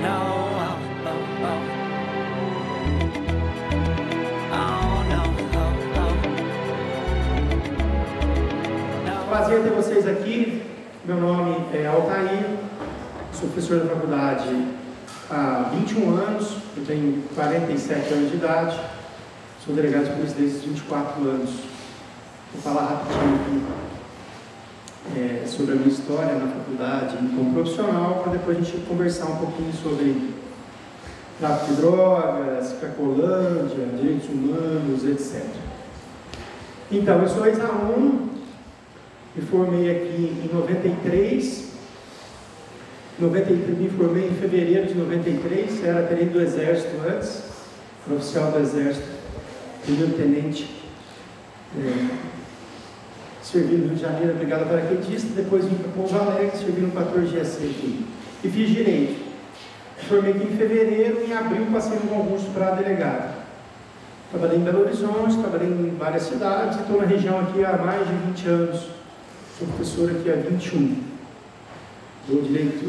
no, oh no, Prazer ter vocês aqui. Meu nome é Altair, sou professor da faculdade há 21 anos, eu tenho 47 anos de idade, sou delegado de polícia desde os 24 anos. Vou falar rapidinho aqui sobre a minha história na faculdade como profissional, para depois a gente conversar um pouquinho sobre tráfico de drogas, Cracolândia, direitos humanos, etc. Então, eu sou ex-aluno, me formei aqui em 93, me formei em fevereiro de 93, era tenente do Exército antes, era oficial do Exército, primeiro tenente, servi no Rio de Janeiro, brigada paraquedista, depois vim para Pouso Alegre, servi no 14GC aqui, e fiz direito. Formei aqui em fevereiro, em abril passei no concurso para delegado. Trabalhei em Belo Horizonte, trabalhei em várias cidades, estou na região aqui há mais de 20 anos. Sou professor aqui há 21.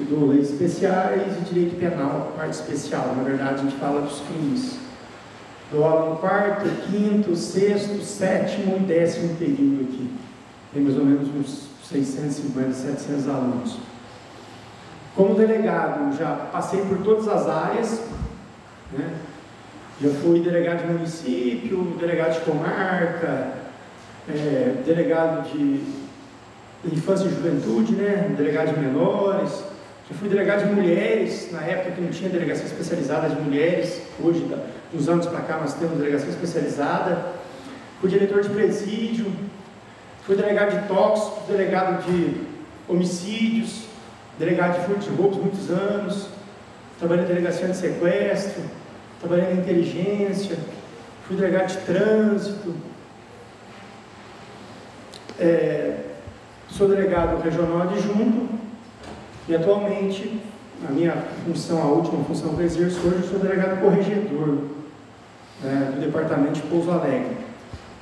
Dou leis especiais e direito penal, parte especial. Na verdade, a gente fala dos crimes. Dou aula no quarto, quinto, sexto, sétimo e 10º período aqui. Tem mais ou menos uns 650, 700 alunos. Como delegado, já passei por todas as áreas, né? Já fui delegado de município, delegado de comarca, delegado de infância e juventude, né? Delegado de menores, já fui delegado de mulheres, na época que não tinha delegacia especializada de mulheres, hoje, de uns anos para cá, nós temos delegacia especializada, fui diretor de presídio, fui delegado de tóxicos, delegado de homicídios, delegado de furtos e roubos muitos anos, trabalhei na delegacia de sequestro, trabalhei na inteligência, fui delegado de trânsito, sou delegado regional adjunto e atualmente a minha função, a última função que eu exerço hoje, eu sou delegado corregedor do departamento de Pouso Alegre.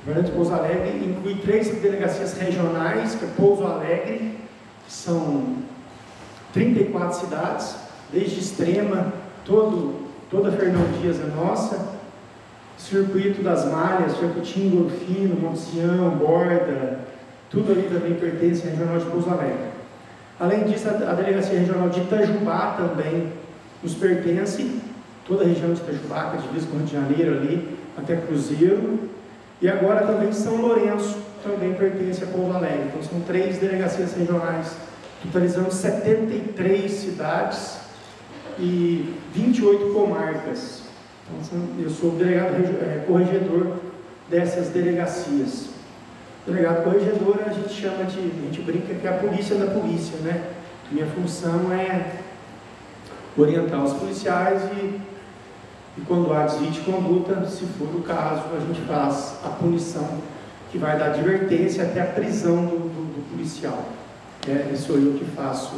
O departamento de Pouso Alegre inclui 3 delegacias regionais, que é Pouso Alegre, que são 34 cidades, desde Extrema, toda Fernão Dias é nossa, Circuito das Malhas, Jacutinga, Golfino, Monte Sião, Borda, tudo ali também pertence à Regional de Pouso Alegre. Além disso, a Delegacia Regional de Itajubá também nos pertence, toda a região de Itajubá, que é divisa com o Rio de Janeiro ali, até Cruzeiro, e agora também São Lourenço, também pertence a Pouso Alegre. Então são 3 delegacias regionais, totalizando 73 cidades e 28 comarcas. Então, eu sou o delegado corregedor dessas delegacias. Delegado corregedor, a gente brinca que é a polícia da polícia, né? Minha função é orientar os policiais e quando há desvio de conduta, se for o caso, a gente faz a punição que vai da advertência até a prisão do policial. Sou eu que faço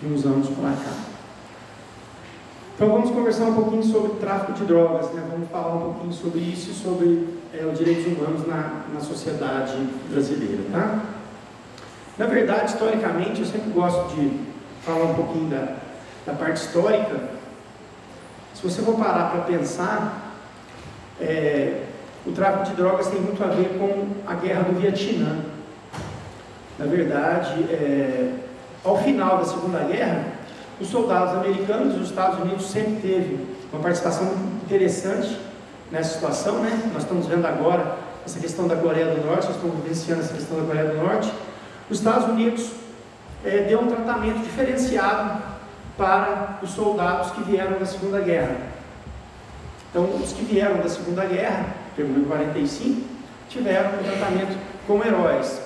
de uns anos para cá. Então vamos conversar um pouquinho sobre tráfico de drogas, né? Vamos falar um pouquinho sobre isso e sobre os direitos humanos na sociedade brasileira, tá? Na verdade, historicamente, eu sempre gosto de falar um pouquinho da parte histórica. Se você for parar para pensar, o tráfico de drogas tem muito a ver com a guerra do Vietnã. Na verdade, ao final da Segunda Guerra, os soldados americanos, os Estados Unidos sempre teve uma participação muito interessante nessa situação, né? Nós estamos vendo agora essa questão da Coreia do Norte, nós estamos vivenciando essa questão da Coreia do Norte. Os Estados Unidos deu um tratamento diferenciado para os soldados que vieram da Segunda Guerra. Então, os que vieram da Segunda Guerra, em 1945, tiveram um tratamento como heróis.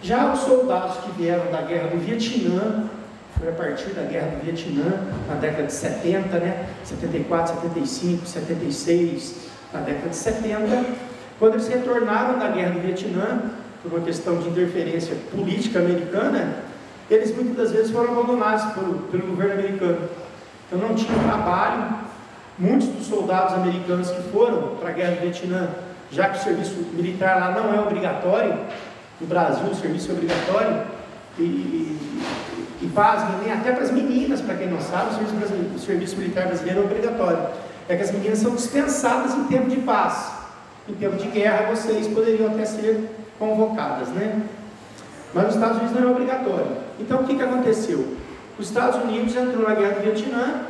Já os soldados que vieram da Guerra do Vietnã, foi a partir da Guerra do Vietnã, na década de 70, né? 74, 75, 76, na década de 70, quando eles retornaram da Guerra do Vietnã, por uma questão de interferência política americana, eles muitas das vezes foram abandonados pelo governo americano. Então não tinha trabalho. Muitos dos soldados americanos que foram para a Guerra do Vietnã, já que o serviço militar lá não é obrigatório, no Brasil o serviço é obrigatório, e E pasmem, né? Até para as meninas, para quem não sabe, o serviço militar brasileiro é obrigatório. É que as meninas são dispensadas em tempo de paz. Em tempo de guerra, vocês poderiam até ser convocadas, né? Mas nos Estados Unidos não é obrigatório. Então, o que aconteceu? Os Estados Unidos entrou na guerra do Vietnã,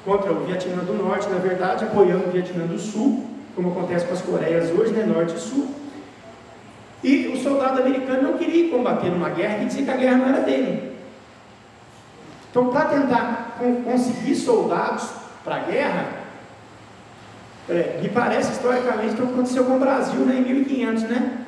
contra o Vietnã do Norte, na verdade, apoiando o Vietnã do Sul, como acontece com as Coreias hoje, né? Norte e Sul. E o soldado americano não queria combater numa guerra e dizer que a guerra não era dele. Então, para tentar conseguir soldados para a guerra, me parece historicamente que aconteceu com o Brasil, né, em 1500, né?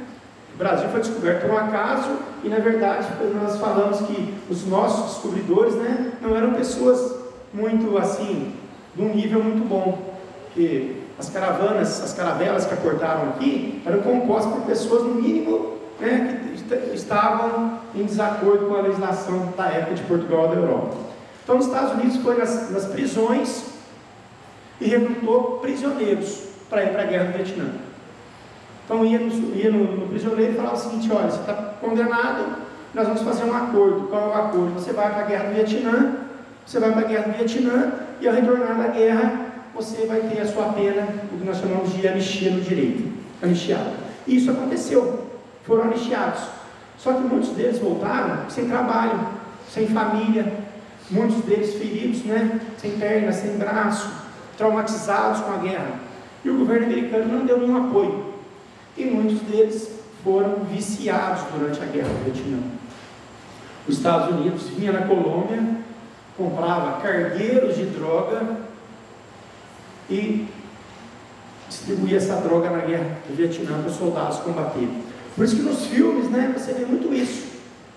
O Brasil foi descoberto por um acaso e, na verdade, nós falamos que os nossos descobridores, né, não eram pessoas muito assim, de um nível muito bom, que as caravelas que aportaram aqui eram compostas por pessoas, no mínimo, né, que estavam em desacordo com a legislação da época de Portugal e da Europa. Então, os Estados Unidos foi nas prisões e recrutou prisioneiros para ir para a guerra do Vietnã. Então, ia no prisioneiro e falava o seguinte: olha, você está condenado, nós vamos fazer um acordo. Qual é o acordo? Você vai para a guerra do Vietnã, e ao retornar da guerra, você vai ter a sua pena, o que nós chamamos de anistia no direito, anistiado. E isso aconteceu, foram anistiados. Só que muitos deles voltaram sem trabalho, sem família, muitos deles feridos, né? Sem perna, sem braço, traumatizados com a guerra. E o governo americano não deu nenhum apoio. E muitos deles foram viciados durante a guerra do Vietnã. Os Estados Unidos vinha na Colômbia, comprava cargueiros de droga e distribuía essa droga na guerra do Vietnã para os soldados combaterem. Por isso que nos filmes, né, você vê muito isso.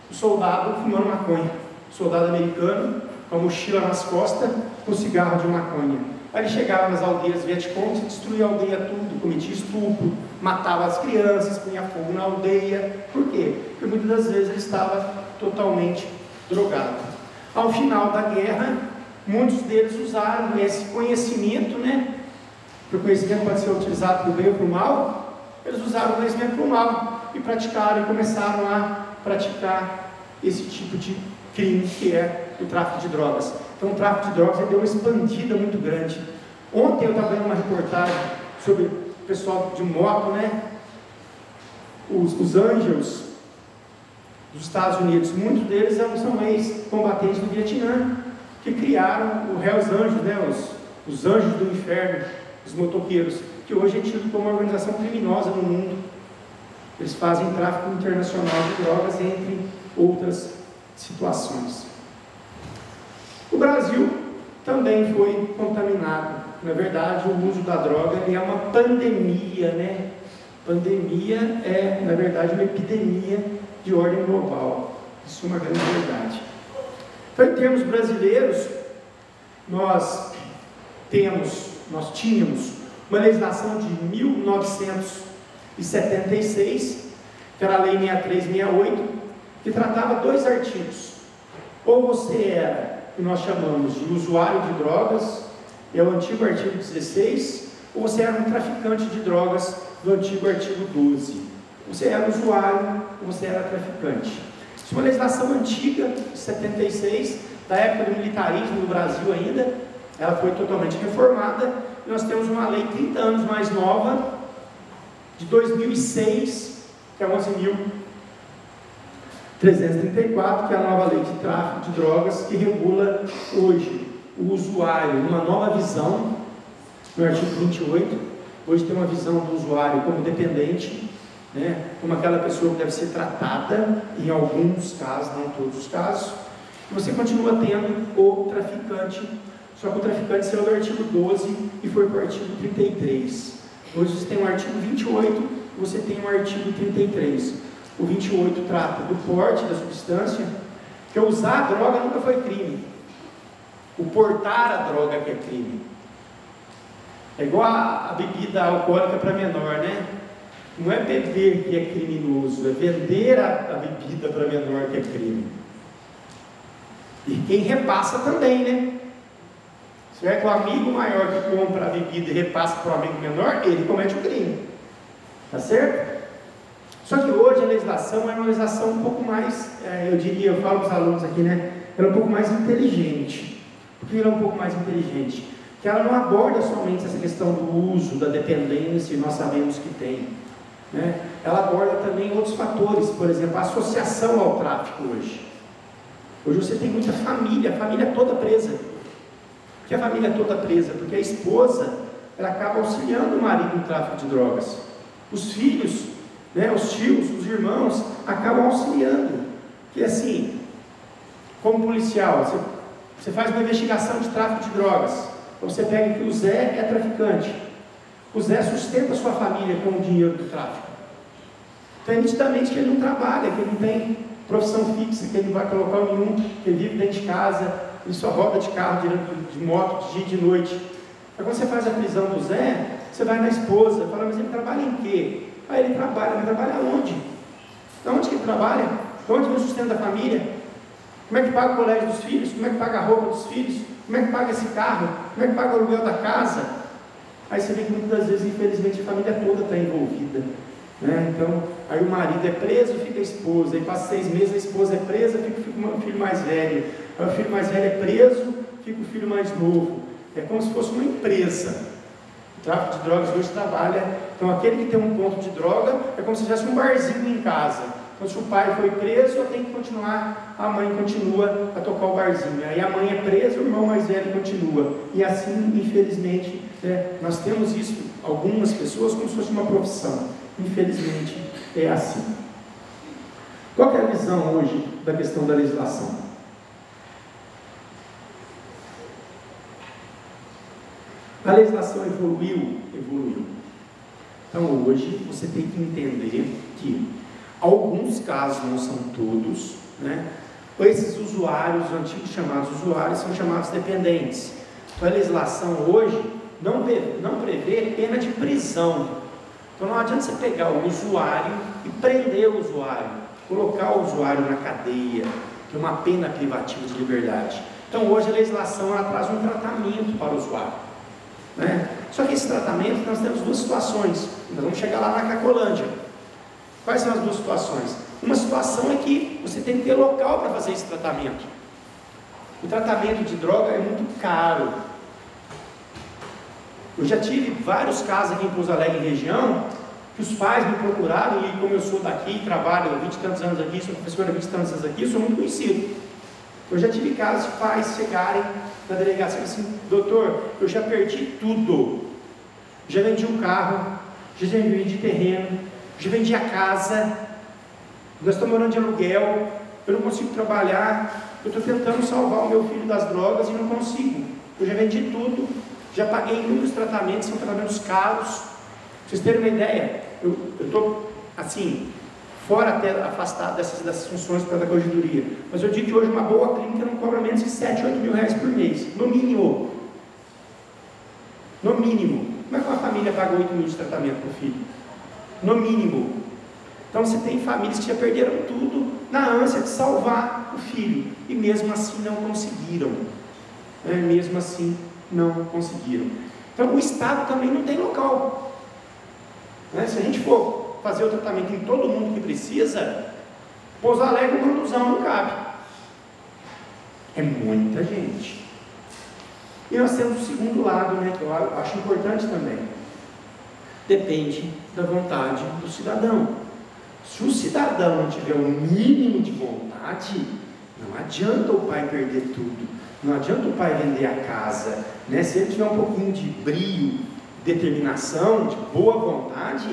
O soldado fumando maconha. O soldado americano com a mochila nas costas, com cigarro de maconha. Aí ele chegava nas aldeias vietcongs e destruía a aldeia tudo, cometia estupro, matava as crianças, punha fogo na aldeia. Por quê? Porque muitas das vezes ele estava totalmente drogado. Ao final da guerra, muitos deles usaram esse conhecimento, né? Porque o conhecimento pode ser utilizado para o bem ou para o mal. Eles usaram o conhecimento para o mal e praticaram, e começaram a praticar esse tipo de crime que é o tráfico de drogas. Então, o tráfico de drogas deu uma expandida muito grande. Ontem eu estava vendo uma reportagem sobre o pessoal de moto, né? Os Angels dos Estados Unidos, muitos deles são ex-combatentes do Vietnã, que criaram o Hells Angels, né? Os Anjos do Inferno, os motoqueiros, que hoje é tido como uma organização criminosa no mundo. Eles fazem tráfico internacional de drogas, entre outras situações. O Brasil também foi contaminado. Na verdade, o uso da droga é uma pandemia, né? Pandemia é, na verdade, uma epidemia de ordem global. Isso é uma grande verdade. Então, em termos brasileiros, nós tínhamos uma legislação de 1976, que era a Lei 6368, que tratava 2 artigos. Ou você era, que nós chamamos de usuário de drogas, é o antigo artigo 16, ou você era um traficante de drogas, do antigo artigo 12. Você era usuário, ou você era traficante. Isso é uma legislação antiga, de 76, da época do militarismo no Brasil ainda. Ela foi totalmente reformada, e nós temos uma lei 30 anos mais nova, de 2006, que é 11.334, que é a nova lei de tráfico de drogas, que regula hoje o usuário numa nova visão, no artigo 28, hoje tem uma visão do usuário como dependente, né, como aquela pessoa que deve ser tratada, em alguns casos, não em todos os casos, e você continua tendo o traficante, só que o traficante saiu do artigo 12 e foi para o artigo 33. Hoje você tem o artigo 28 e você tem o artigo 33. O 28 trata do porte da substância, que usar a droga nunca foi crime. O portar a droga que é crime. É igual a bebida alcoólica para menor, né? Não é beber que é criminoso, é vender a bebida para menor que é crime. E quem repassa também, né? Se é que o amigo maior que compra a bebida e repassa para o amigo menor, ele comete o crime. Tá certo? Só que hoje a legislação é uma legislação um pouco mais, eu falo para os alunos aqui, né? ela é um pouco mais inteligente. Por que ela é um pouco mais inteligente? Porque ela não aborda somente essa questão do uso, da dependência, e nós sabemos que tem, né? Ela aborda também outros fatores, por exemplo, a associação ao tráfico hoje. Hoje você tem muita família, a família toda presa. Por que a família toda presa? Porque a esposa, ela acaba auxiliando o marido no tráfico de drogas. Os filhos, né, os tios, os irmãos, acabam auxiliando. Que assim, como policial, você faz uma investigação de tráfico de drogas, então você pega que o Zé é traficante. O Zé sustenta a sua família com o dinheiro do tráfico. Então é nitidamente que ele não trabalha, que ele não tem profissão fixa, que ele não vai colocar nenhum, que ele vive dentro de casa, ele só roda de carro, de moto, de dia e de noite. Então quando você faz a prisão do Zé, você vai na esposa, fala, mas ele trabalha em quê? Ah, ele trabalha, mas trabalha onde? De onde que ele trabalha? De onde vem o sustento da família? Como é que paga o colégio dos filhos? Como é que paga a roupa dos filhos? Como é que paga esse carro? Como é que paga o aluguel da casa? Aí você vê que muitas das vezes, infelizmente, a família toda está envolvida, né? Então, aí o marido é preso, fica a esposa, aí passa 6 meses, a esposa é presa, fica o filho mais velho, aí o filho mais velho é preso, fica o filho mais novo. É como se fosse uma empresa. O tráfico de drogas hoje trabalha. Então, aquele que tem um ponto de droga é como se tivesse um barzinho em casa. Então, se o pai foi preso, eu tenho que continuar, a mãe continua a tocar o barzinho. Aí a mãe é presa, o irmão mais velho continua. E assim, infelizmente, nós temos isso, algumas pessoas, como se fosse uma profissão. Infelizmente, é assim. Qual é a visão hoje da questão da legislação? A legislação evoluiu. Então, hoje, você tem que entender que alguns casos, não são todos, né? Esses usuários, os antigos chamados usuários, são chamados dependentes. Então a legislação hoje não prevê pena de prisão. Então não adianta você pegar o usuário e prender o usuário, colocar o usuário na cadeia, que é uma pena privativa de liberdade. Então hoje a legislação ela traz um tratamento para o usuário, né? Só que esse tratamento, nós temos duas situações. Nós vamos chegar lá na Cracolândia. Quais são as duas situações? Uma situação é que você tem que ter local para fazer esse tratamento. O tratamento de droga é muito caro. Eu já tive vários casos aqui em Pouso Alegre e região, que os pais me procuraram, e como eu sou daqui, trabalho há 20 e tantos anos aqui, sou professor há 20 e tantos anos aqui, sou muito conhecido. Eu já tive casos de pais chegarem na delegacia e assim, doutor, eu já perdi tudo. Já vendi um carro, já vendi terreno, já vendi a casa, nós estamos morando de aluguel, eu não consigo trabalhar, eu estou tentando salvar o meu filho das drogas e não consigo. Eu já vendi tudo, já paguei inúmeros tratamentos, são tratamentos caros. Pra vocês terem uma ideia, eu estou assim, fora até afastado dessas funções para a corregedoria, mas eu digo que hoje uma boa clínica não cobra menos de 7, 8 mil reais por mês, no mínimo. No mínimo. Como é que uma família paga 8 mil de tratamento para o filho? No mínimo. Então você tem famílias que já perderam tudo na ânsia de salvar o filho, e mesmo assim não conseguiram, né? Mesmo assim não conseguiram. Então o Estado também não tem local, né? Se a gente for fazer o tratamento em todo mundo que precisa, Pouso Alegre, o Manduzão não cabe, é muita gente. E nós temos o segundo lado, né, que eu acho importante também. Depende da vontade do cidadão. Se o cidadão não tiver o mínimo de vontade, não adianta o pai perder tudo, não adianta o pai vender a casa, né? Se ele tiver um pouquinho de brio, determinação, de boa vontade,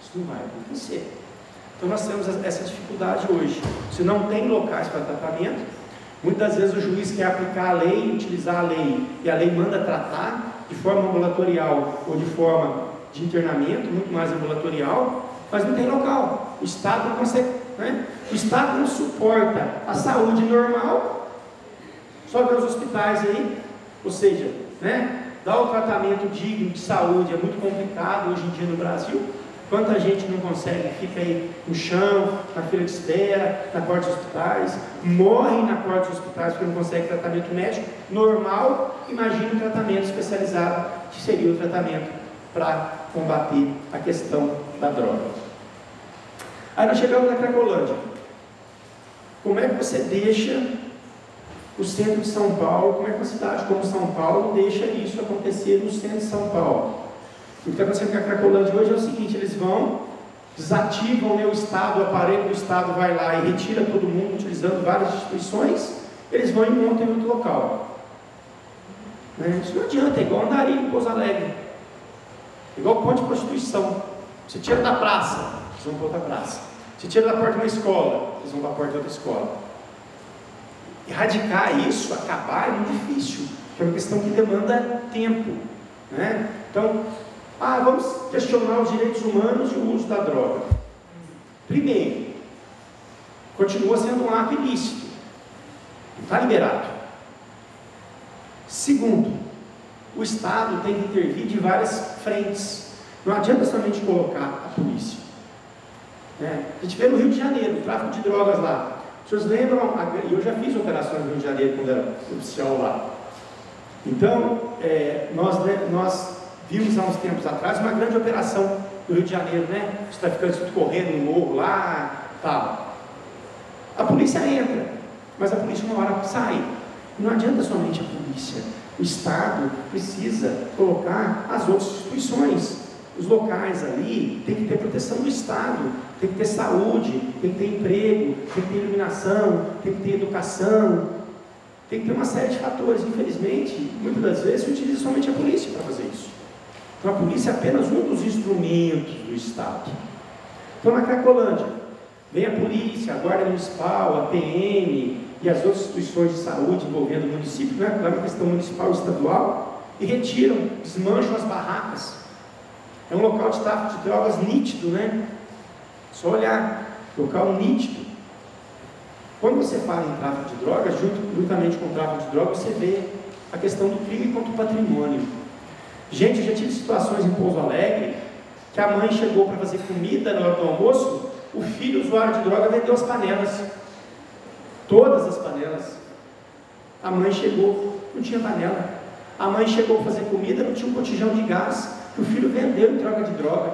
isso não vai acontecer. Então nós temos essa dificuldade hoje. Se não tem locais para tratamento, muitas vezes o juiz quer aplicar a lei, utilizar a lei, e a lei manda tratar de forma ambulatorial ou de forma de internamento, muito mais ambulatorial, mas não tem local. O Estado não consegue, né? O Estado não suporta a saúde normal, só ver os hospitais aí, ou seja, né? Dar o tratamento digno de saúde é muito complicado hoje em dia no Brasil. Quanta gente não consegue, fica aí no chão, na fila de espera, na porta dos hospitais, morre na porta dos hospitais porque não consegue tratamento médico normal. Imagina um tratamento especializado, que seria o tratamento para combater a questão da droga. Aí nós chegamos na Cracolândia. Como é que você deixa o centro de São Paulo, como é que uma cidade como São Paulo deixa isso acontecer no centro de São Paulo? O que está acontecendo com a Cracolândia hoje é o seguinte: eles vão, desativam, né, o Estado, o aparelho do Estado vai lá e retira todo mundo, utilizando várias instituições, eles vão e montam em outro local. Isso não adianta, é igual Andarilho em Pouso Alegre, igual ponto de prostituição. Você tira da praça, eles vão para outra praça. Você tira da porta de uma escola, eles vão para a porta de outra escola. Erradicar isso, acabar, é muito difícil, porque é uma questão que demanda tempo, né? Então, vamos questionar os direitos humanos e o uso da droga. Primeiro, continua sendo um ato ilícito, não está liberado. Segundo, o Estado tem que intervir de várias frentes. Não adianta somente colocar a polícia. A gente vê no Rio de Janeiro, o tráfico de drogas lá. Vocês lembram? Eu já fiz operações no Rio de Janeiro quando era oficial lá. Então, nós vimos há uns tempos atrás uma grande operação no Rio de Janeiro, né? Os traficantes tudo correndo no morro lá, tal. A polícia entra, mas a polícia uma hora sai. Não adianta somente a polícia. O Estado precisa colocar as outras instituições. Os locais ali tem que ter proteção do Estado, tem que ter saúde, tem que ter emprego, tem que ter iluminação, tem que ter educação, tem que ter uma série de fatores. Infelizmente, muitas das vezes se utiliza somente a polícia para fazer isso. Então a polícia é apenas um dos instrumentos do Estado. Então na Cracolândia, vem a polícia, a Guarda Municipal, a PM e as outras instituições de saúde envolvendo o município, né? Claro, uma questão municipal e estadual, e retiram, desmancham as barracas. É um local de tráfico de drogas nítido, né? Só olhar, local nítido. Quando você fala em tráfico de drogas, juntamente com o tráfico de drogas, você vê a questão do crime contra o patrimônio. Gente, eu já tive situações em Pouso Alegre, que a mãe chegou para fazer comida na hora do almoço, o filho usuário de droga vendeu as panelas. Todas as panelas. A mãe chegou, não tinha panela. A mãe chegou para fazer comida, não tinha um botijão de gás, que o filho vendeu em troca de droga.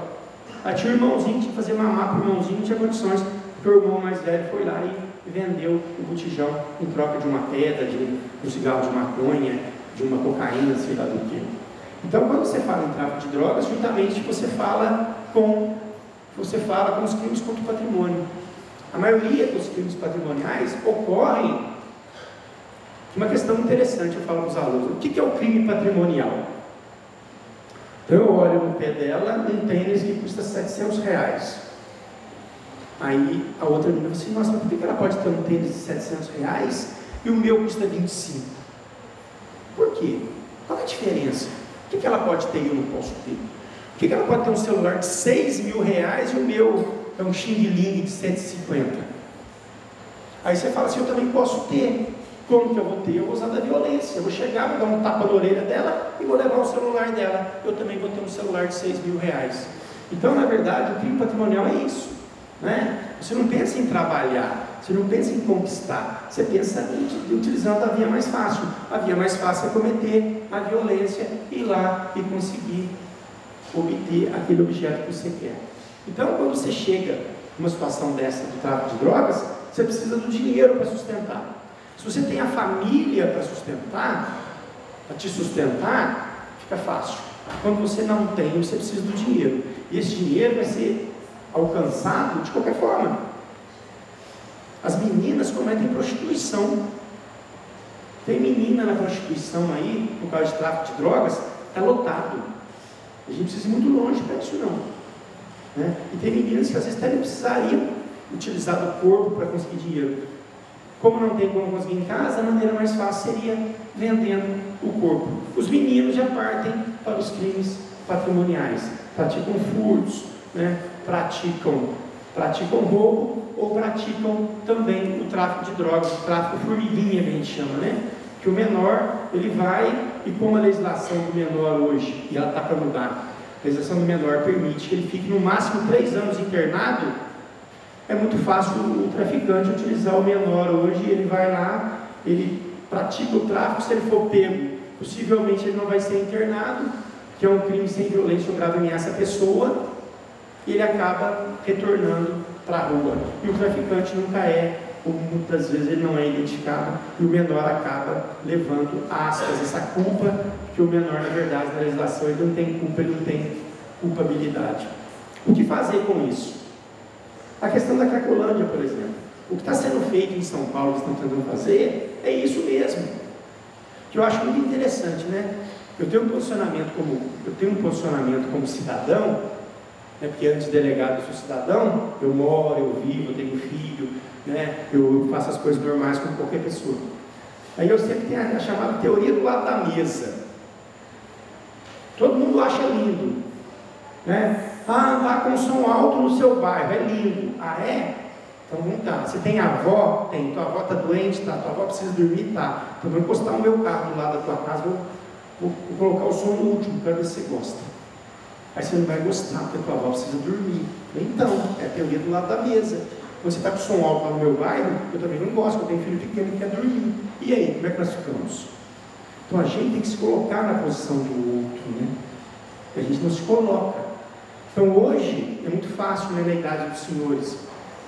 Aí tinha o irmãozinho, tinha que fazer mamar para o irmãozinho, não tinha condições, porque o irmão mais velho foi lá e vendeu o botijão em troca de uma pedra, de um cigarro de maconha, de uma cocaína, sei lá do que. Então, quando você fala em tráfico de drogas, juntamente você fala com os crimes contra o patrimônio. A maioria dos crimes patrimoniais ocorrem. Uma questão interessante, eu falo para os alunos: o que é o crime patrimonial? Então eu olho no pé dela um tênis que custa R$700. Aí a outra menina fala assim: nossa, mas por que ela pode ter um tênis de R$700 e o meu custa 25? Por quê? Qual é a diferença? O que ela pode ter e eu não posso ter? Por que ela pode ter um celular de R$6.000 e o meu é um xing-ling de 150? Aí você fala assim: eu também posso ter. Como que eu vou ter? Eu vou usar da violência. Eu vou chegar, vou dar um tapa na orelha dela e vou levar o celular dela. Eu também vou ter um celular de R$6.000. Então, na verdade, o crime patrimonial é isso, né? Você não pensa em trabalhar, você não pensa em conquistar, você pensa em utilizando a via mais fácil. A via mais fácil é cometer a violência, ir lá e conseguir obter aquele objeto que você quer. Então, quando você chega numa situação dessa de tráfico de drogas, você precisa do dinheiro para sustentar. Se você tem a família para sustentar, para te sustentar, fica fácil. Quando você não tem, você precisa do dinheiro. E esse dinheiro vai ser alcançado de qualquer forma. As meninas cometem prostituição. Tem menina na prostituição aí, por causa de tráfico de drogas, está lotado. A gente precisa ir muito longe para isso não. Né? E tem meninas que às vezes até nem precisariam utilizar do corpo para conseguir dinheiro. Como não tem como conseguir em casa, a maneira mais fácil seria vendendo o corpo. Os meninos já partem para os crimes patrimoniais, praticam furtos, né? praticam roubo ou praticam também o tráfico de drogas, o tráfico formiguinha que a gente chama, né? Que o menor, ele vai, e como a legislação do menor hoje, e ela está para mudar, a legislação do menor permite que ele fique no máximo 3 anos internado. É muito fácil o traficante utilizar o menor hoje, ele vai lá, ele pratica o tráfico, se ele for pego, possivelmente ele não vai ser internado, que é um crime sem violência ou grave ameaça à pessoa, e ele acaba retornando para a rua. E o traficante nunca é como muitas vezes ele não é identificado, e o menor acaba levando, aspas, essa culpa, que o menor, na verdade, na legislação, ele não tem culpa, ele não tem culpabilidade. O que fazer com isso? A questão da Cracolândia, por exemplo. O que está sendo feito em São Paulo, que estão tentando fazer, é isso mesmo. Que eu acho muito interessante, né? Eu tenho um posicionamento como cidadão, né? Porque antes de delegado eu sou cidadão, eu moro, eu vivo, eu tenho filho, né? Eu faço as coisas normais como qualquer pessoa. Aí eu sempre tenho a chamada teoria do lado da mesa. Todo mundo acha lindo, né? Ah, andar com som alto no seu bairro, é lindo. Ah, é? Então vamos lá. Você tem avó? Tem. Tua avó está doente? Tá. Tua avó precisa dormir? Tá. Então vou encostar o meu carro do lado da tua casa, vou colocar o som no último para ver se você gosta. Aí você não vai gostar, porque tua avó precisa dormir. Então, é a teoria do lado da mesa. Quando você está com som alto lá no meu bairro, eu também não gosto, eu tenho filho pequeno que quer dormir. E aí, como é que nós ficamos? Então a gente tem que se colocar na posição do outro, né? A gente não se coloca. Então hoje é muito fácil, né, na idade dos senhores.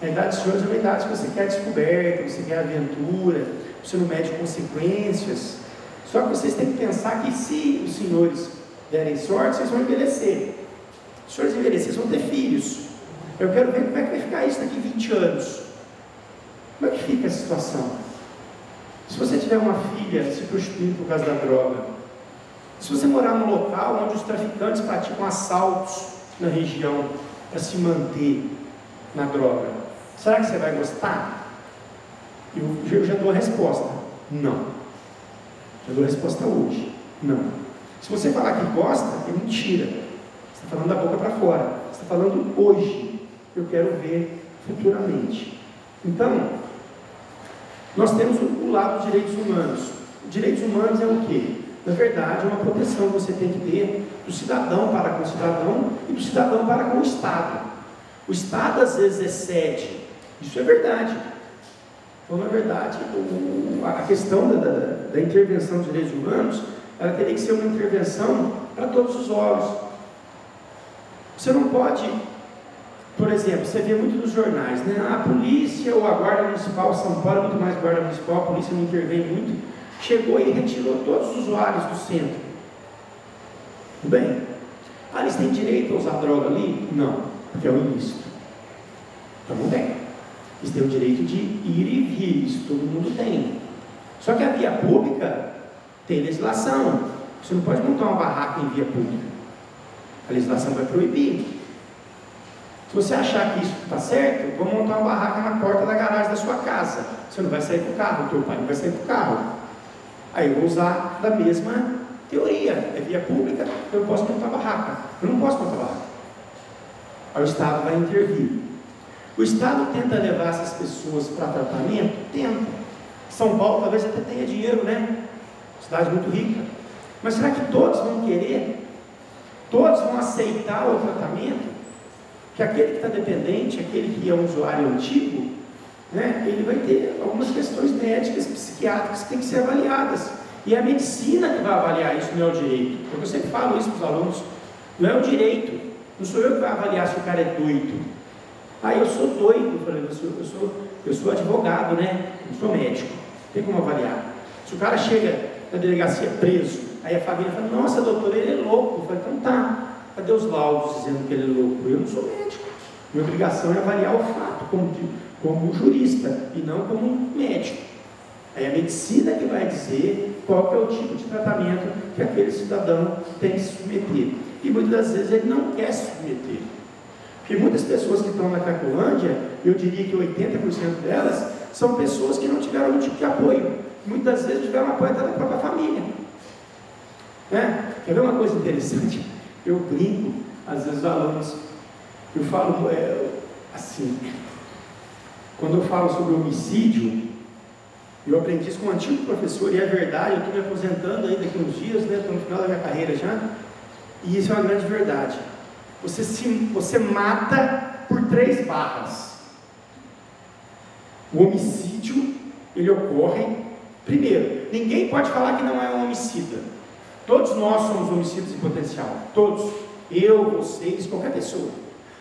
Na idade dos senhores é uma idade que você quer descoberta, você quer aventura, você não mede consequências. Só que vocês têm que pensar que se os senhores derem sorte, vocês vão envelhecer. Se os senhores envelhecerem, vocês vão ter filhos. Eu quero ver como é que vai ficar isso daqui 20 anos. Como é que fica a situação? Se você tiver uma filha se prostituindo por causa da droga, se você morar num local onde os traficantes praticam assaltos na região para se manter na droga, será que você vai gostar? Eu já dou a resposta: não. Já dou a resposta hoje: não. Se você falar que gosta, é mentira. Você está falando da boca para fora. Você está falando hoje. Eu quero ver futuramente. Então, nós temos o lado dos direitos humanos. Direitos humanos é o quê? Na verdade, é uma proteção que você tem que ter do cidadão para com o cidadão e do cidadão para com o Estado. O Estado às vezes excede. Isso é verdade. Então, na verdade, a questão da intervenção dos direitos humanos, ela teria que ser uma intervenção para todos os órgãos. Você não pode, por exemplo, você vê muito nos jornais, né? A polícia ou a guarda municipal, São Paulo é muito mais guarda municipal, a polícia não intervém muito, chegou e retirou todos os usuários do centro. Tudo bem? Ah, eles têm direito a usar droga ali? Não, porque é o ilícito. Então não tem. Eles têm o direito de ir e vir, isso todo mundo tem. Só que a via pública tem legislação. Você não pode montar uma barraca em via pública. A legislação vai proibir. Se você achar que isso está certo, vou montar uma barraca na porta da garagem da sua casa. Você não vai sair com o carro, o teu pai não vai sair com o carro. Aí eu vou usar da mesma teoria. É via pública, eu posso montar barraca. Eu não posso montar barraca. Aí o Estado vai intervir. O Estado tenta levar essas pessoas para tratamento? Tenta. São Paulo talvez até tenha dinheiro, né? Cidade muito rica. Mas será que todos vão querer? Todos vão aceitar o tratamento? Que aquele que está dependente, aquele que é um usuário antigo, né, ele vai ter algumas questões médicas, psiquiátricas que têm que ser avaliadas. E é a medicina que vai avaliar isso, não é o direito. Porque eu sempre falo isso para os alunos: não é o direito. Não sou eu que vai avaliar se o cara é doido. Ah, eu sou doido. Eu falei: eu sou advogado, né? Eu sou médico. Não tem como avaliar. Se o cara chega na delegacia preso, aí a família fala: nossa, doutor, ele é louco. Eu falei: então tá. Cadê os laudos dizendo que ele é louco? Eu não sou médico. Minha obrigação é avaliar o fato como jurista e não como médico. Aí a medicina que vai dizer qual que é o tipo de tratamento que aquele cidadão tem que se submeter. E muitas das vezes ele não quer se submeter. Porque muitas pessoas que estão na Cracolândia, eu diria que 80% delas são pessoas que não tiveram nenhum tipo de apoio. Muitas vezes tiveram apoio até da própria família. Né? Quer ver uma coisa interessante? Eu brinco, às vezes, os alunos, eu falo assim, quando eu falo sobre homicídio, eu aprendi isso com um antigo professor, e é verdade, eu estou me aposentando aí daqui uns dias, né? Estou no final da minha carreira já, e isso é uma grande verdade. Você mata por 3 barras. O homicídio, ele ocorre, primeiro, ninguém pode falar que não é um homicida. Todos nós somos homicidas em potencial. Todos. Eu, vocês, qualquer pessoa.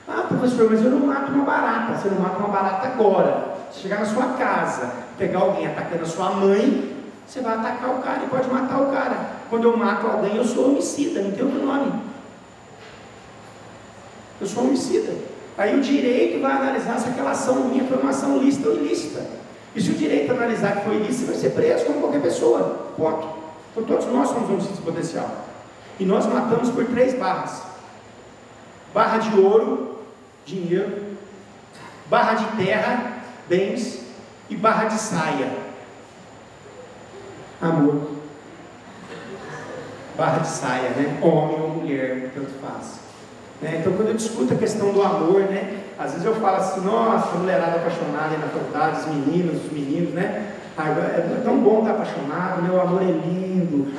Ah, professor, mas eu não mato uma barata. Você não mata uma barata agora. chegar na sua casa, pegar alguém atacando a sua mãe, você vai atacar o cara e pode matar o cara. Quando eu mato alguém, eu sou homicida, não tem outro nome. Eu sou homicida. Aí o direito vai analisar se aquela ação minha foi uma ação lícita ou ilícita. E se o direito analisar que foi ilícita, vai ser preso como qualquer pessoa. Ponto. Então todos nós somos homicídios potencial. E nós matamos por 3 barras. Barra de ouro, dinheiro. Barra de terra, bens. E barra de saia, amor. Barra de saia, né? Homem ou mulher, tanto faz. Então quando eu discuto a questão do amor, né? Às vezes eu falo assim, nossa, mulherada apaixonada aí na faculdade, os meninos, né? É tão bom estar apaixonado, né? O amor é lindo.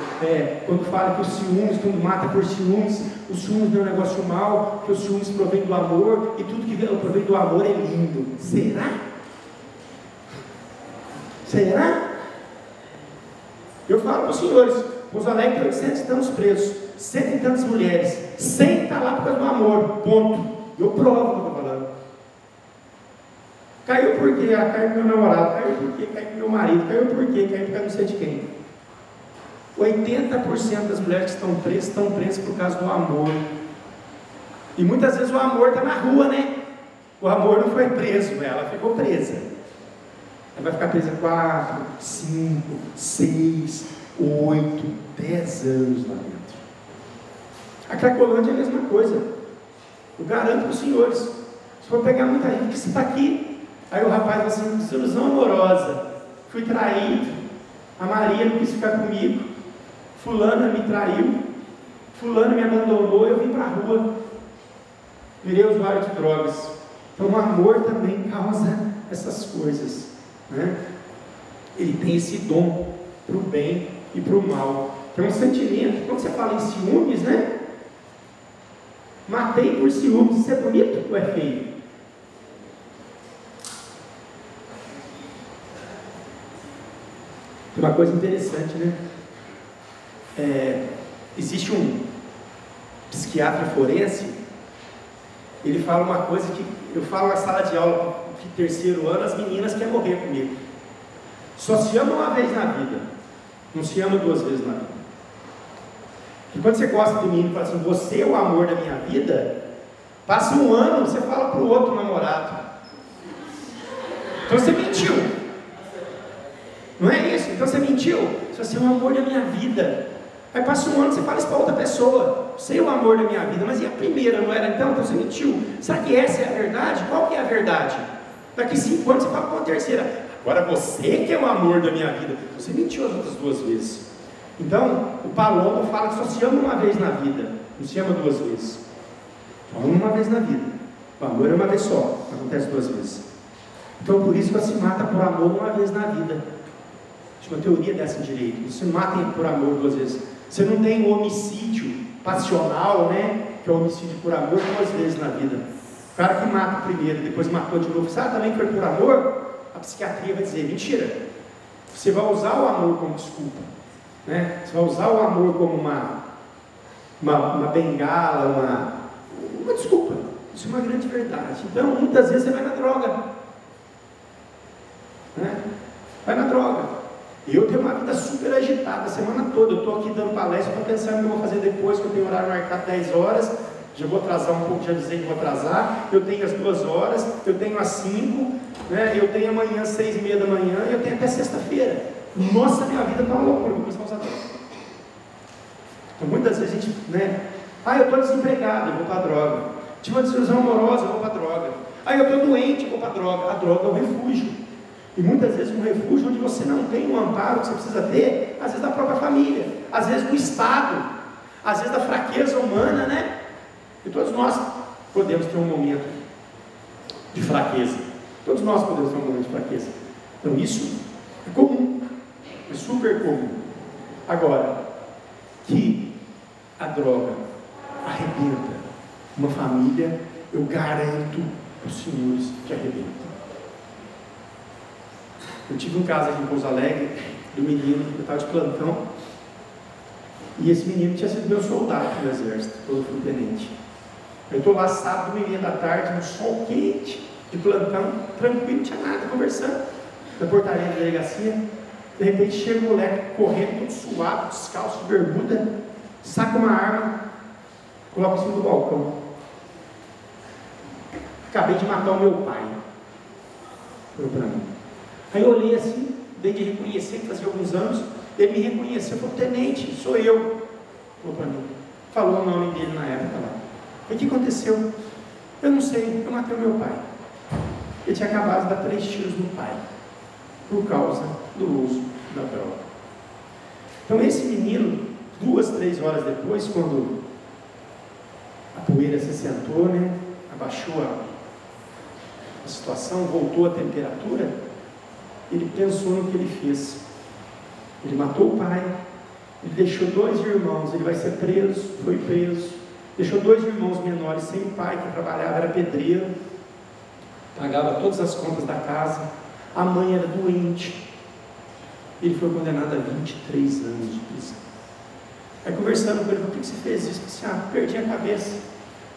Quando fala que os ciúmes, quando mata por ciúmes, os ciúmes não é um negócio mau, que os ciúmes provém do amor, e tudo que provém do amor é lindo. Será? Será? Eu falo para os senhores, Pouso Alegre tem 800 e tantos presos, 100 e tantas mulheres, 100 está lá por causa do amor, ponto. Eu provo o que eu estou falando. Caiu por quê? Caiu pro meu namorado, caiu por quê? Caiu pro meu marido, caiu por quê? Caiu por causa não sei de quem. 80% das mulheres que estão presas por causa do amor. E muitas vezes o amor está na rua, né? O amor não foi preso, ela ficou presa. Ela vai ficar presa 4, 5, 6, 8, 10 anos lá dentro. A Cracolândia é a mesma coisa. Eu garanto para os senhores. Se for pegar muita gente que está aqui, aí o rapaz fala assim, desilusão amorosa, fui traído, a Maria não quis ficar comigo, fulana me traiu, fulano me abandonou, eu vim para a rua, virei usuário de drogas. Então o amor também causa essas coisas, né? Ele tem esse dom para o bem e para o mal, que é um sentimento. Quando você fala em ciúmes, né? Matei por ciúmes, isso é bonito ou é feio? Tem uma coisa interessante, né? Existe um psiquiatra forense, ele fala uma coisa que eu falo na sala de aula de 3º ano, as meninas querem morrer comigo. Só se ama uma vez na vida, não se ama 2 vezes na vida. E quando você gosta do menino e fala assim, você é o amor da minha vida, passa 1 ano, você fala para o outro namorado. Então você mentiu. Não é isso? Então você mentiu. Você é o amor da minha vida. Aí passa 1 ano, você fala isso para outra pessoa. Você é o amor da minha vida. Mas e a primeira, não era então? Então você mentiu. Será que essa é a verdade? Qual que é a verdade? Daqui 5 anos você fala para a terceira. Agora você que é o amor da minha vida. Você mentiu as outras 2 vezes. Então, o Palombo fala que só se ama uma vez na vida. Não se ama 2 vezes. Só ama uma vez na vida. O amor é uma vez só. Acontece 2 vezes. Então por isso que se mata por amor uma vez na vida. Uma teoria dessa em direito. Você não mata por amor 2 vezes. Você não tem um homicídio passional, né? Que é o homicídio por amor 2 vezes na vida. O cara que mata primeiro, depois matou de novo, sabe também que foi por amor? A psiquiatria vai dizer, mentira. Você vai usar o amor como desculpa, né? Você vai usar o amor como uma bengala, uma desculpa. Isso é uma grande verdade. Então, muitas vezes você vai na droga, né? Vai na droga. Eu tenho uma vida super agitada a semana toda. Eu estou aqui dando palestra para pensar no que eu vou fazer depois, que eu tenho horário marcado 10 horas. Já vou atrasar um pouco, já avisei que vou atrasar. Eu tenho as 2 horas, eu tenho às 5, né? Eu tenho amanhã às 6:30 da manhã, e eu tenho até sexta-feira. Nossa, minha vida está uma loucura, vou começar a usar droga. Então muitas vezes a gente, né? Eu estou desempregado, eu vou para a droga. Tive uma desilusão amorosa, eu vou para a droga. Eu estou doente, eu vou para a droga. A droga é um refúgio. E muitas vezes um refúgio onde você não tem um amparo que você precisa ter, às vezes da própria família, às vezes do Estado, às vezes da fraqueza humana, né? E todos nós podemos ter um momento de fraqueza. Todos nós podemos ter um momento de fraqueza. Então isso é comum, é super comum. Agora, que a droga arrebenta uma família, eu garanto para os senhores que arrebenta. Eu tive um caso aqui em Pouso Alegre, do menino que estava de plantão, e esse menino tinha sido meu soldado no exército, quando eu fui tenente. Eu estou lá sábado, 1:30 da tarde, no sol quente, de plantão, tranquilo, não tinha nada, conversando, na portaria da delegacia. De repente chega um moleque correndo, todo suado, descalço, de bermuda, saca uma arma, coloca em cima do balcão. Acabei de matar o meu pai. Falou para mim. Aí eu olhei assim, dei de reconhecer, que fazia alguns anos, ele me reconheceu, falou: tenente, sou eu. Falou para mim. Falou o nome dele na época lá. O que aconteceu? Eu não sei, eu matei o meu pai. Ele tinha acabado de dar 3 tiros no pai, por causa do uso da droga. Então esse menino, 2, 3 horas depois, quando a poeira se assentou, né, abaixou a situação, voltou a temperatura, ele pensou no que ele fez. Ele matou o pai, ele deixou 2 irmãos, ele vai ser preso, foi preso, deixou 2 irmãos menores sem pai, que trabalhava, era pedreiro, pagava todas as contas da casa, a mãe era doente, ele foi condenado a 23 anos de prisão. Aí conversando com ele, por que você fez isso? Eu disse: perdi a cabeça,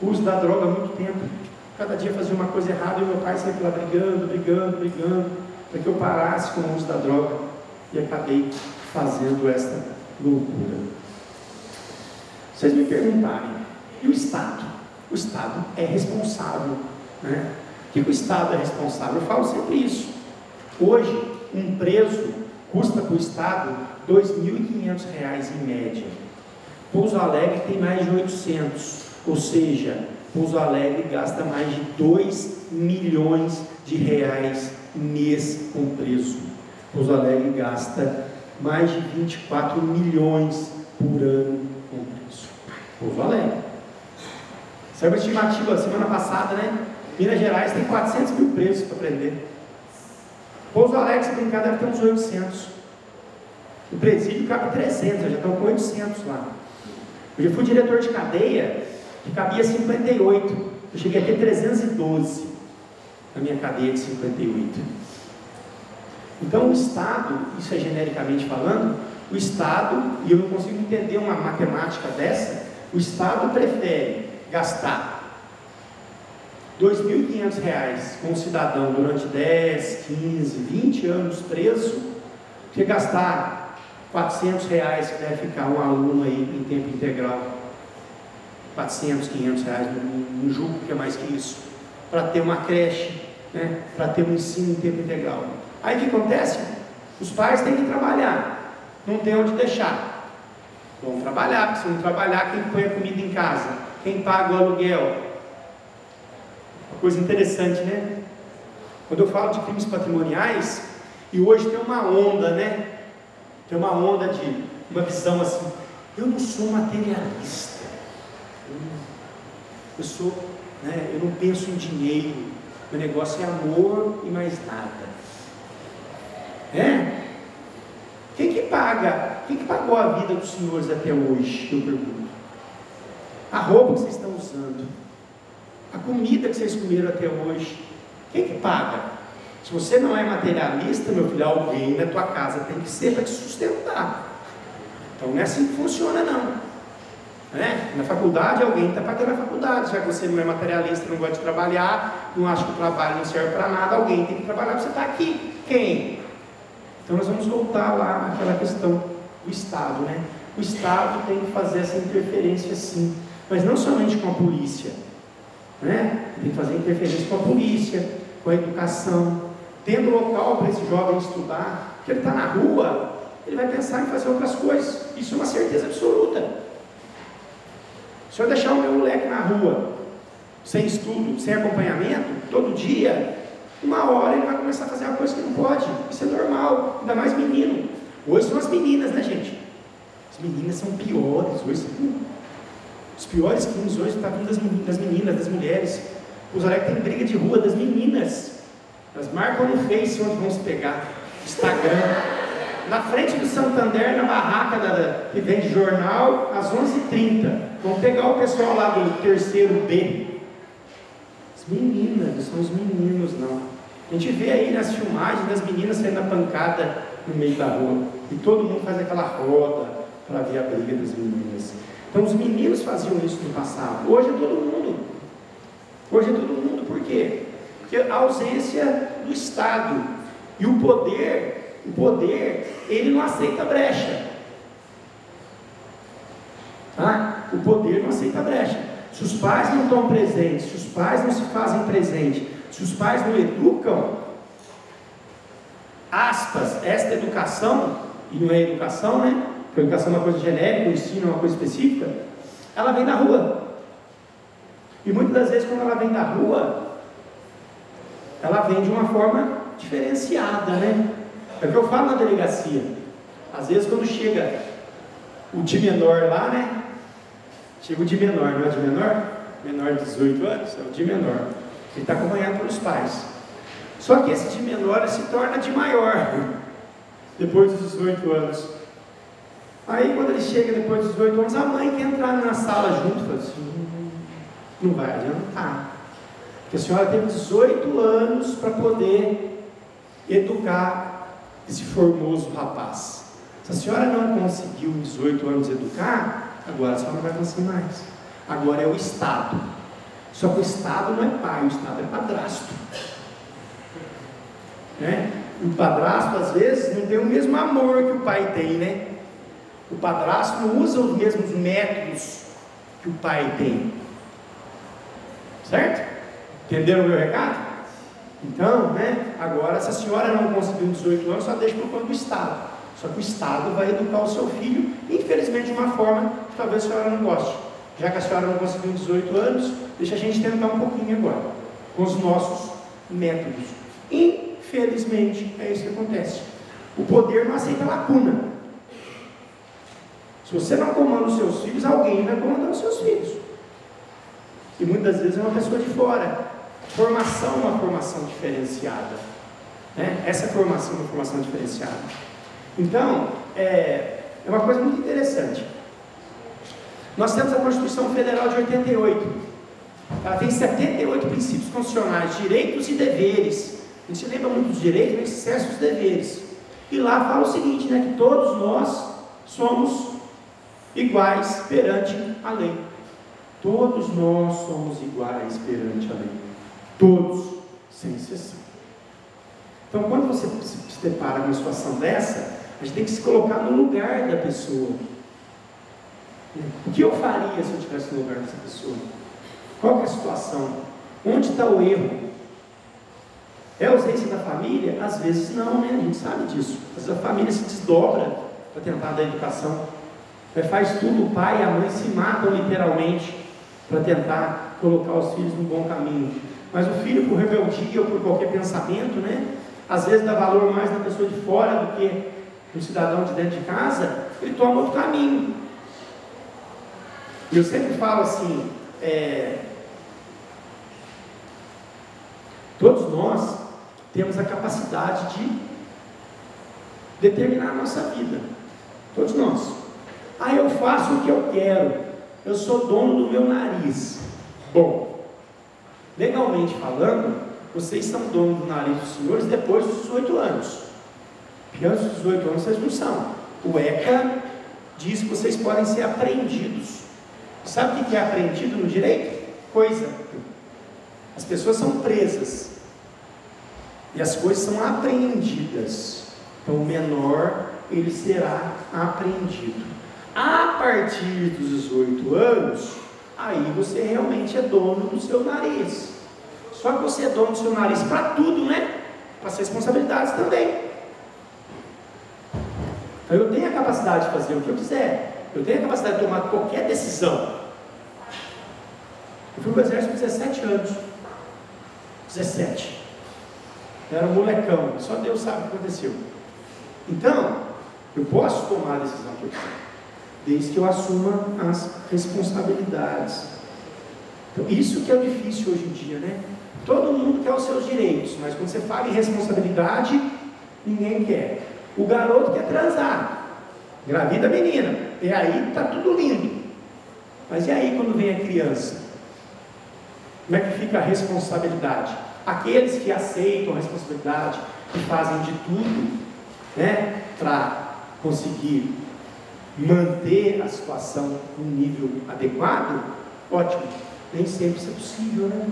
o uso da droga há muito tempo, cada dia fazia uma coisa errada, e meu pai sempre lá brigando, para que eu parasse com o uso da droga, e acabei fazendo esta loucura. Vocês me perguntarem, e o Estado? O Estado é responsável, né? O que o Estado é responsável? Eu falo sempre isso. Hoje, um preso custa para o Estado R$ 2.500 em média. Pouso Alegre tem mais de 800, ou seja, Pouso Alegre gasta mais de 2 milhões de reais mês com preso. Pouso Alegre gasta mais de 24 milhões por ano com preso. Pouso Alegre. Saiu uma estimativa semana passada, né? Minas Gerais tem 400 mil presos para prender. Pouso Alegre, se brincar, deve ter uns 800. O presídio cabe 300, já estão com 800 lá. Eu já fui diretor de cadeia, que cabia 58. Eu cheguei a ter 312 na minha cadeia de 58. Então o Estado, isso é genericamente falando, o Estado, e eu não consigo entender uma matemática dessa, o Estado prefere gastar R$ 2.500 com um cidadão durante 10, 15, 20 anos preso, que gastar R$ 400 que deve ficar um aluno aí em tempo integral, 400, 500 reais, não julgo que é mais que isso, para ter uma creche, né, para ter um ensino em tempo integral. Aí o que acontece? Os pais têm que trabalhar, não tem onde deixar, vão trabalhar, porque se não trabalhar, quem põe a comida em casa? Quem paga o aluguel? Uma coisa interessante, né? Quando eu falo de crimes patrimoniais, e hoje tem uma onda, né? Tem uma onda de uma visão assim: eu não sou materialista, eu sou, né? Eu não penso em dinheiro, meu negócio é amor e mais nada. Quem que paga? Quem que pagou a vida dos senhores até hoje? Eu pergunto. A roupa que vocês estão usando, a comida que vocês comeram até hoje, quem que paga? Se você não é materialista, meu filho, alguém na tua casa tem que ser para te sustentar. Então não é assim que funciona, não. Na faculdade, alguém está pagando a faculdade. Já que você não é materialista, não gosta de trabalhar, não acha que o trabalho não serve para nada, alguém tem que trabalhar para você estar aqui. Quem? Então nós vamos voltar lá àquela questão do Estado, né? O Estado tem que fazer essa interferência sim, mas não somente com a polícia, né? Tem que fazer interferência com a polícia, com a educação, tendo local para esse jovem estudar, porque ele está na rua, ele vai pensar em fazer outras coisas, isso é uma certeza absoluta. Se eu deixar o meu moleque na rua, sem estudo, sem acompanhamento, todo dia, uma hora ele vai começar a fazer uma coisa que não pode, isso é normal, ainda mais menino. Hoje são as meninas, né, gente? As meninas são piores, hoje os piores crimes hoje estão vindo das meninas, das mulheres. Pouso Alegre tem briga de rua das meninas, elas marcam no Face onde vão se pegar, Instagram, na frente do Santander, na barraca que vende jornal, às 11h30, vão pegar o pessoal lá do terceiro B. As meninas, não são os meninos não. A gente vê aí nas filmagens das meninas saindo a pancada no meio da rua, e todo mundo faz aquela roda para ver a briga das meninas. Então os meninos faziam isso no passado, hoje é todo mundo. Hoje é todo mundo, por quê? Porque a ausência do Estado. E o poder, ele não aceita brecha. Tá? O poder não aceita brecha. Se os pais não estão presentes, se os pais não se fazem presente, se os pais não educam, aspas, esta educação, e não é educação, né? Porque a educação é uma coisa genérica, o ensino é uma coisa específica, ela vem da rua. E muitas das vezes, quando ela vem da rua, ela vem de uma forma diferenciada, né? É o que eu falo na delegacia. Às vezes, quando chega o de menor lá, né? Chega o de menor, não é de menor? Menor de 18 anos, é o de menor. Ele está acompanhado pelos pais. Só que esse de menor se torna de maior, depois dos 18 anos. Aí, quando ele chega depois dos 18 anos, a mãe quer entrar na sala junto, fala assim, não vai adiantar. Porque a senhora teve 18 anos para poder educar esse formoso rapaz. Se a senhora não conseguiu em 18 anos educar, agora a senhora não vai conseguir mais. Agora é o Estado. Só que o Estado não é pai, o Estado é padrasto. Né? O padrasto, às vezes, não tem o mesmo amor que o pai tem, né? O padrasto não usa os mesmos métodos que o pai tem. Certo? Entenderam o meu recado? Então, né? Agora, se a senhora não conseguiu 18 anos, só deixa para o plano do Estado. Só que o Estado vai educar o seu filho, infelizmente, de uma forma que talvez a senhora não goste. Já que a senhora não conseguiu 18 anos, deixa a gente tentar um pouquinho agora, com os nossos métodos. Infelizmente, é isso que acontece. O poder não aceita lacuna. Se você não comanda os seus filhos, alguém vai comandar os seus filhos. E muitas vezes é uma pessoa de fora. Formação é uma formação diferenciada. Né? Essa formação é uma formação diferenciada. Então, é uma coisa muito interessante. Nós temos a Constituição Federal de 88. Ela tem 78 princípios constitucionais, direitos e deveres. A gente lembra muito dos direitos, mas esquece os deveres. E lá fala o seguinte, né, que todos nós somos iguais perante a lei. Todos nós somos iguais perante a lei. Todos, sem exceção. Então, quando você se depara com uma situação dessa, a gente tem que se colocar no lugar da pessoa. O que eu faria se eu estivesse no lugar dessa pessoa? Qual que é a situação? Onde está o erro? É ausência da família? Às vezes não, né? A gente sabe disso. Às vezes a família se desdobra para tentar dar educação. Faz tudo, o pai e a mãe se matam literalmente para tentar colocar os filhos no bom caminho. Mas o filho, por rebeldia ou por qualquer pensamento, né? Às vezes dá valor mais na pessoa de fora do que no cidadão de dentro de casa, ele toma outro caminho. E eu sempre falo assim, todos nós temos a capacidade de determinar a nossa vida. Todos nós. Eu faço o que eu quero. Eu sou dono do meu nariz. Bom, legalmente falando, vocês são donos do nariz dos senhores depois dos 18 anos. Porque antes dos 18 anos vocês não são. O ECA diz que vocês podem ser apreendidos. Sabe o que é apreendido no direito? Coisa. As pessoas são presas. E as coisas são apreendidas. Então o menor, ele será apreendido. A partir dos 18 anos, aí você realmente é dono do seu nariz. Só que você é dono do seu nariz para tudo, né? Para as responsabilidades também. Então eu tenho a capacidade de fazer o que eu quiser. Eu tenho a capacidade de tomar qualquer decisão. Eu fui para o exército com 17 anos. 17. Eu era um molecão. Só Deus sabe o que aconteceu. Então, eu posso tomar a decisão que eu quiser. Desde que eu assuma as responsabilidades. Então, isso que é o difícil hoje em dia, né? Todo mundo quer os seus direitos, mas quando você fala em responsabilidade, ninguém quer. O garoto quer transar, engravida a menina, e aí está tudo lindo. Mas e aí quando vem a criança? Como é que fica a responsabilidade? Aqueles que aceitam a responsabilidade, que fazem de tudo, né, para conseguir manter a situação num nível adequado, ótimo. Nem sempre isso é possível, né?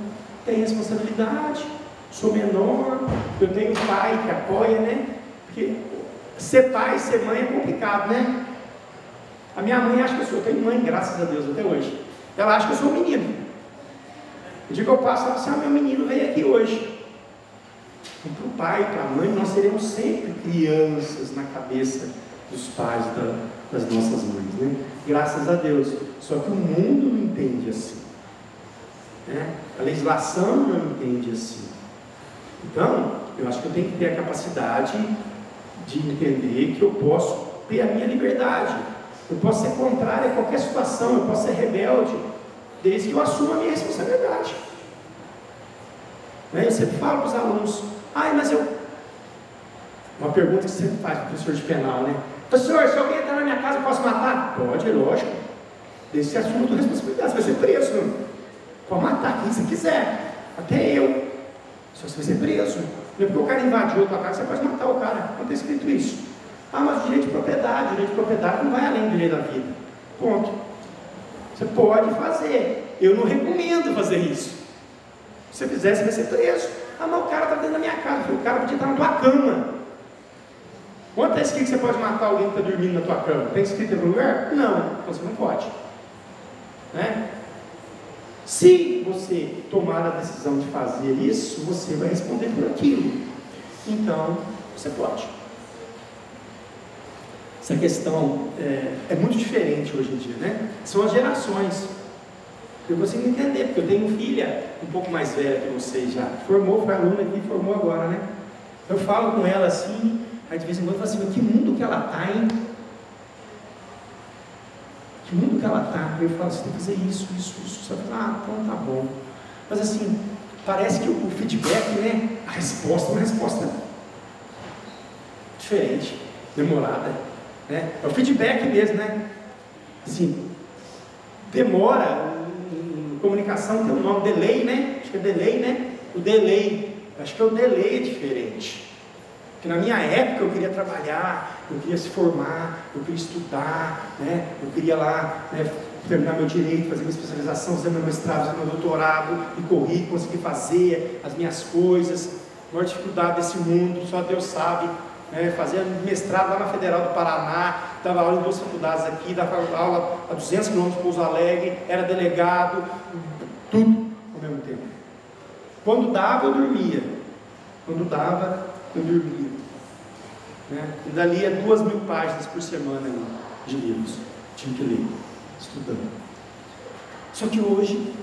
Tem responsabilidade, Sou menor, eu tenho pai que apoia, né? Porque ser pai, ser mãe é complicado, né? A minha mãe acha que eu tenho mãe, graças a Deus, até hoje. Ela acha que eu sou um menino. O dia que eu passo, ela fala assim, meu menino veio aqui hoje. E para o pai e para a mãe, nós seremos sempre crianças na cabeça dos pais das nossas mães, né? Graças a Deus. Só que o mundo não entende assim, né? A legislação não entende assim. Então, eu acho que eu tenho que ter a capacidade de entender que eu posso ter a minha liberdade. Eu posso ser contrário a qualquer situação, eu posso ser rebelde, desde que eu assuma a minha responsabilidade. Eu sempre falo para os alunos, mas uma pergunta que você sempre faz para o professor de penal, né? Professor, se alguém entrar na minha casa, eu posso matar? Pode, é lógico. Desde que você assuma a sua responsabilidade, você vai ser preso. Não? Pode matar quem você quiser, até eu. Só você vai ser preso. Não é porque o cara invadiu a tua casa, você pode matar o cara. Não tem escrito isso. Mas o direito de propriedade não vai além do direito da vida. Ponto. Você pode fazer. Eu não recomendo fazer isso. Se você fizer, você vai ser preso. Mas o cara está dentro da minha casa. O cara podia estar na tua cama. Quanto está escrito que você pode matar alguém que está dormindo na tua cama? Tem escrito em algum lugar? Não. Então você não pode. Né? Se você tomar a decisão de fazer isso, você vai responder por aquilo. Então, você pode. Essa questão é muito diferente hoje em dia, né? São as gerações. Eu consigo entender, porque eu tenho filha um pouco mais velha que vocês já. Formou, foi aluna aqui, formou agora, né? Eu falo com ela assim, aí de vez em quando eu falo assim, que mundo que ela está, hein? Que mundo que ela está? Eu falo assim, tem que fazer isso. Você fala, então tá bom. Mas assim, parece que o feedback, né? A resposta é uma resposta diferente, demorada. Né? É o feedback mesmo, né? Assim, demora, em comunicação tem um nome, delay, né? Acho que é delay, né? O delay, acho que o delay é diferente. Porque na minha época eu queria trabalhar, eu queria se formar, eu queria estudar, né? Eu queria lá, né, terminar meu direito, fazer minha especialização, fazer meu mestrado, fazer meu doutorado, e corri, consegui fazer as minhas coisas. A maior dificuldade desse mundo, só Deus sabe. Fazia mestrado lá na Federal do Paraná, dava aula em 2 faculdades aqui, dava aula a 200 km de Pouso Alegre, era delegado, tudo ao mesmo tempo. Quando dava, eu dormia. Ainda lia 2.000 páginas por semana de livros, tinha que ler, estudando. Só que hoje,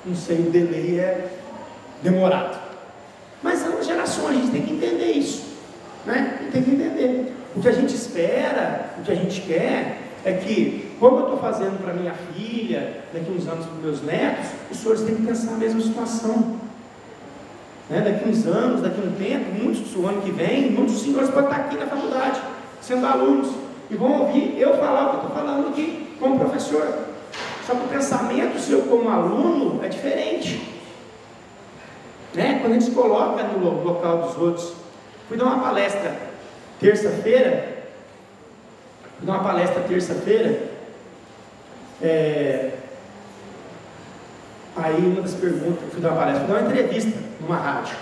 não sei, o delay é demorado. Mas são as gerações, a gente tem que entender isso. Né? Tem que entender. O que a gente espera, o que a gente quer é que, como eu estou fazendo para minha filha, daqui uns anos para os meus netos, os senhores têm que pensar a mesma situação. Né? Daqui uns anos, daqui um tempo, muitos, o ano que vem, muitos senhores podem estar aqui na faculdade, sendo alunos, e vão ouvir eu falar o que eu estou falando aqui, como professor. Só que o pensamento seu como aluno é diferente. Né? Quando a gente se coloca no local dos outros. Fui dar uma palestra terça-feira. Aí uma das perguntas, fui dar uma entrevista numa rádio.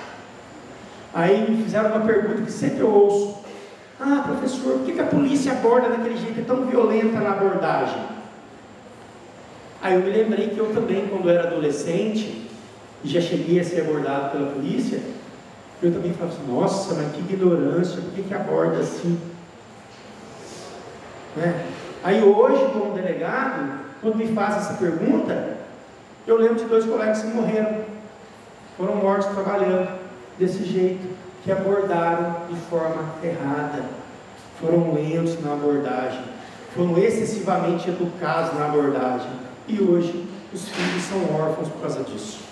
Aí me fizeram uma pergunta que sempre eu ouço. Professor, por que a polícia aborda daquele jeito, é tão violenta na abordagem? Aí eu me lembrei que eu também, quando era adolescente, e já cheguei a ser abordado pela polícia, eu também falava assim, nossa, mas que ignorância, por que aborda assim? Né? Aí hoje, como delegado, quando me faz essa pergunta, eu lembro de 2 colegas que morreram, foram mortos trabalhando desse jeito, que abordaram de forma errada, foram lentos na abordagem, foram excessivamente educados na abordagem, e hoje os filhos são órfãos por causa disso.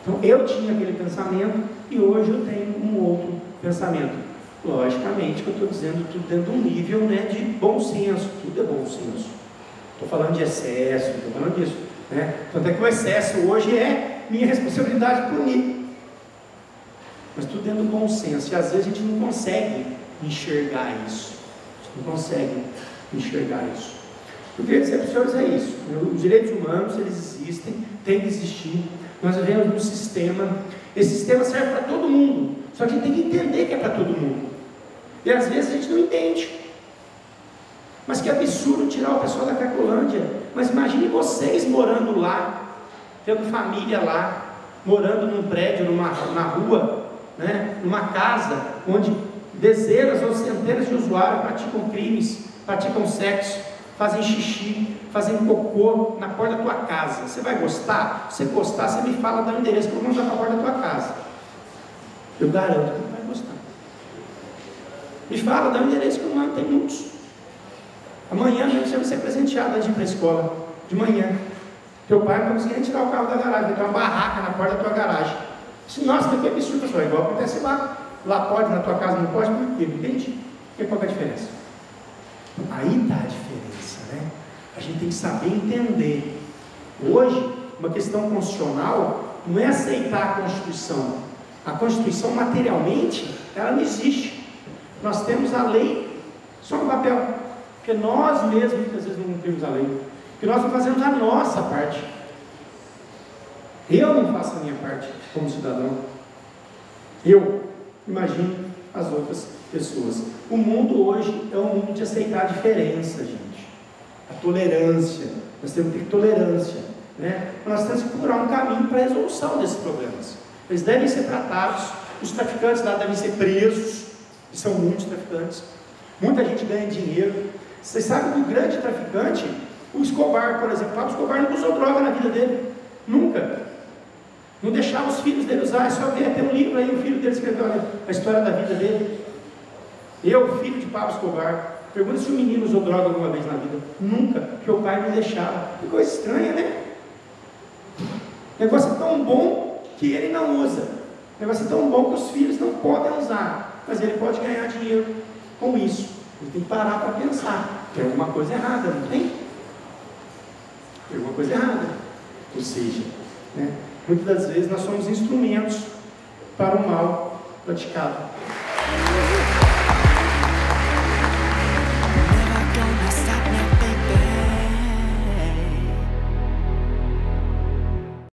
Então eu tinha aquele pensamento e hoje eu tenho um outro pensamento. Logicamente que eu estou dizendo tudo dentro de um nível, né, de bom senso, tudo é bom senso. Estou falando de excesso, estou falando disso. Né? Tanto é que o excesso hoje é minha responsabilidade punir. Mas tudo dentro do bom senso. E às vezes a gente não consegue enxergar isso. Eu queria dizer para os senhores é isso. Os direitos humanos, eles existem, têm que existir. Nós vivemos num sistema Esse sistema serve para todo mundo, só que a gente tem que entender que é para todo mundo. E às vezes a gente não entende. Mas que absurdo tirar o pessoal da Cracolândia. Mas imagine vocês morando lá, tendo família lá, morando num prédio, na rua, né? Numa casa, onde dezenas ou centenas de usuários praticam crimes, praticam sexo, fazem xixi, fazem cocô na porta da tua casa. Você vai gostar? Se você gostar, você me fala, dá o endereço que eu vou mandar para a porta da tua casa. Eu garanto que não vai gostar. Me fala, dá o endereço que eu mando, tem muitos. Amanhã mesmo você vai ser presenteado antes de ir para a escola, de manhã. Teu pai não conseguia tirar o carro da garagem, vai ter uma barraca na porta da tua garagem. Nossa, isso aqui é absurdo, pessoal, igual acontece lá. Lá pode, na tua casa não pode, por quê? Não entendi. Qual que é a diferença? Aí está a diferença, né? A gente tem que saber entender. Hoje, uma questão constitucional não é aceitar a Constituição. A Constituição, materialmente, ela não existe. Nós temos a lei só no papel, porque nós mesmos, muitas vezes, não cumprimos a lei, porque nós não fazemos a nossa parte. Eu não faço a minha parte como cidadão. Eu imagino as outras pessoas. O mundo hoje é um mundo de aceitar a diferença, gente. A tolerância. Nós temos que ter tolerância, né? Nós temos que procurar um caminho para a resolução desses problemas. Eles devem ser tratados, os traficantes lá devem ser presos, e são muitos traficantes. Muita gente ganha dinheiro. Vocês sabem que o grande traficante, o Escobar, por exemplo, o Pablo Escobar não usou droga na vida dele. Nunca. Não deixava os filhos dele usar. É só ver, tem um livro aí, o filho dele escreveu a história da vida dele. Eu, filho de Pablo Escobar, pergunta se o menino usou droga alguma vez na vida. Nunca, porque o pai não deixava. Que coisa estranha, né? O negócio é tão bom que ele não usa. O negócio é tão bom que os filhos não podem usar. Mas ele pode ganhar dinheiro com isso. Ele tem que parar para pensar. Tem alguma coisa errada, não tem? Tem alguma coisa errada. Ou seja, né? Muitas das vezes nós somos instrumentos para o mal praticado.